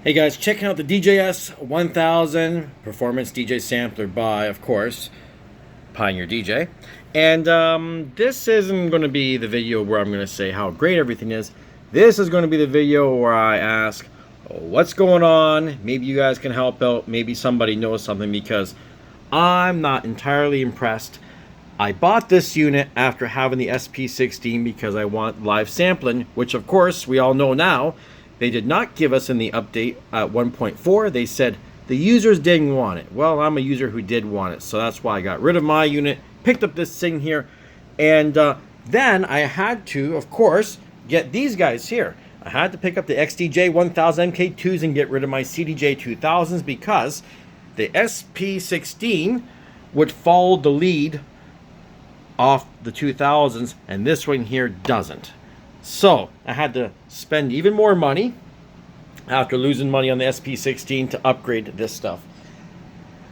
Hey guys, checking out the DJS-1000 Performance DJ Sampler by, of course, Pioneer DJ. And this isn't going to be the video where I'm going to say how great everything is. This is going to be the video where I ask, what's going on? Maybe you guys can help out. Maybe somebody knows something, because I'm not entirely impressed. I bought this unit after having the SP16 because I want live sampling, which of course we all know now. They did not give us in the update at 1.4. They said the users didn't want it. Well, I'm a user who did want it, so that's why I got rid of my unit, picked up this thing here, and then I had to, of course, get these guys here. I had to pick up the XDJ-1000 MK2s and get rid of my CDJ-2000s because the SP16 would follow the lead off the 2000s, and this one here doesn't. So I had to spend even more money after losing money on the SP16 to upgrade this stuff.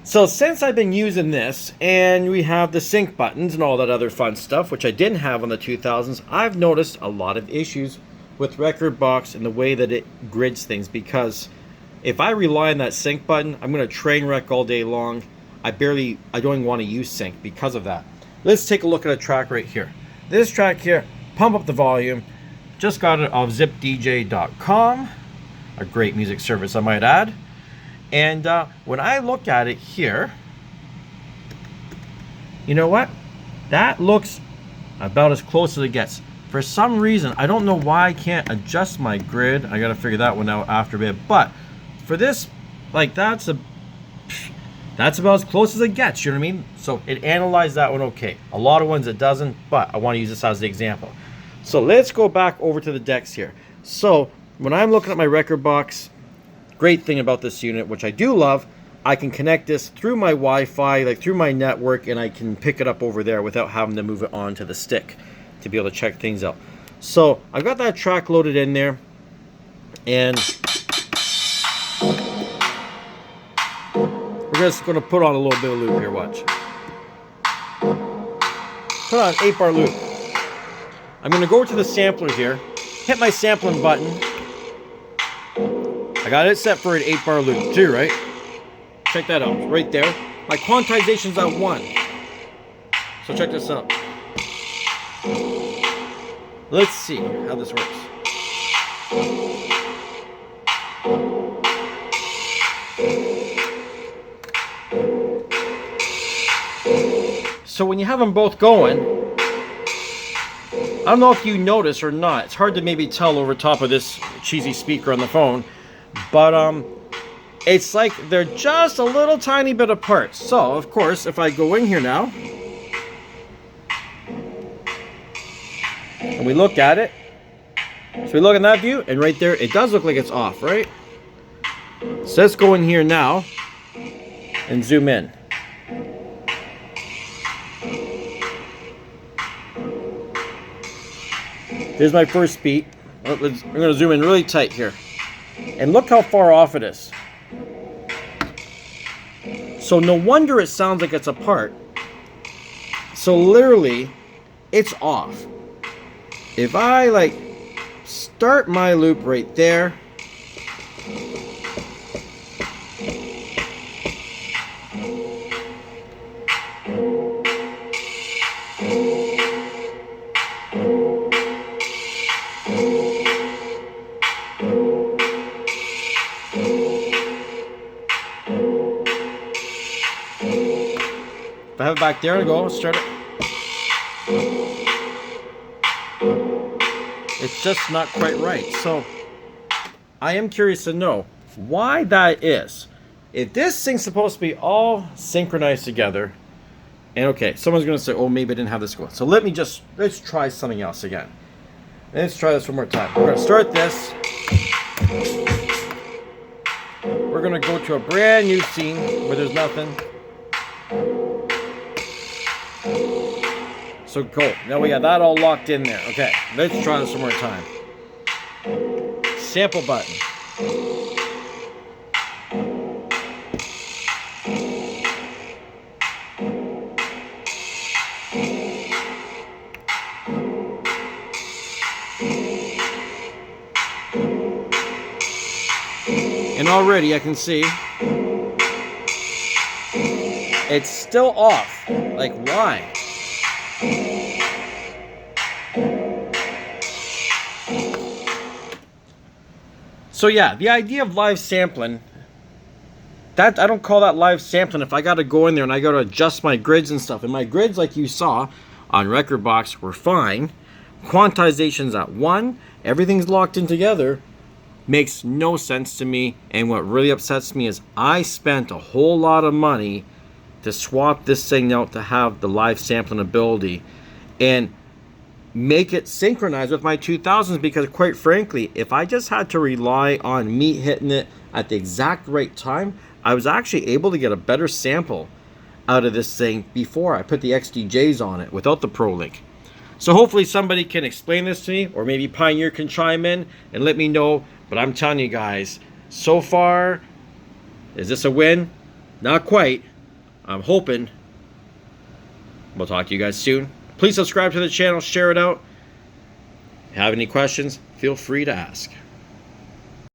So since I've been using this, and we have the sync buttons and all that other fun stuff, which I didn't have on the 2000s, I've noticed a lot of issues with Rekordbox and the way that it grids things, because if I rely on that sync button, I'm going to train wreck all day long. I don't even want to use sync because of that. Let's take a look at a track right here. This track here, pump up the volume. Just got it off zipdj.com, a great music service I might add. And when I look at it here, you know what? That looks about as close as it gets. For some reason, I don't know why I can't adjust my grid. I gotta figure that one out after a bit. But for this, like, that's about as close as it gets, you know what I mean? So it analyzed that one okay. A lot of ones it doesn't, but I want to use this as the example. So let's go back over to the decks here. So when I'm looking at my Rekordbox, great thing about this unit, which I do love, I can connect this through my Wi-Fi, like through my network, and I can pick it up over there without having to move it onto the stick to be able to check things out. So I've got that track loaded in there, and we're just going to put on a little bit of loop here, watch. Put on 8-bar loop. I'm going to go to the sampler here, hit my sampling button. I got it set for an 8-bar loop too, right? Check that out, right there. My quantization's at 1. So check this out. Let's see how this works. So when you have them both going, I don't know if you notice or not, it's hard to maybe tell over top of this cheesy speaker on the phone, but it's like they're just a little tiny bit apart. So of course, if I go in here now and we look at it, so we look in that view, and right there it does look like it's off, right? So let's go in here now and zoom in. There's my first beat. I'm going to zoom in really tight here. And look how far off it is. So no wonder it sounds like it's apart. So literally, it's off. If I like start my loop right there, if I have it back there and go, start it. It's just not quite right. So I am curious to know why that is. If this thing's supposed to be all synchronized together, and okay, someone's going to say, oh, maybe I didn't have this going. So let's try something else again. Let's try this one more time. We're going to start this. We're going to go to a brand new scene where there's nothing. So cool. Now we got that all locked in there. Okay, let's try this one more time. Sample button. And already I can see it's still off. Like, why? So yeah, the idea of live sampling, that I don't call that live sampling if I got to go in there and I got to adjust my grids and stuff. And my grids, like you saw on Rekordbox, were fine. Quantization's at 1. Everything's locked in together. Makes no sense to me. And what really upsets me is I spent a whole lot of money to swap this thing out to have the live sampling ability and make it synchronize with my 2000s, because quite frankly, if I just had to rely on me hitting it at the exact right time, I was actually able to get a better sample out of this thing before I put the XDJs on it without the Pro Link. So hopefully somebody can explain this to me, or maybe Pioneer can chime in and let me know. But I'm telling you guys, so far, is this a win? Not quite. I'm hoping. We'll talk to you guys soon. Please subscribe to the channel, share it out. Have any questions, feel free to ask.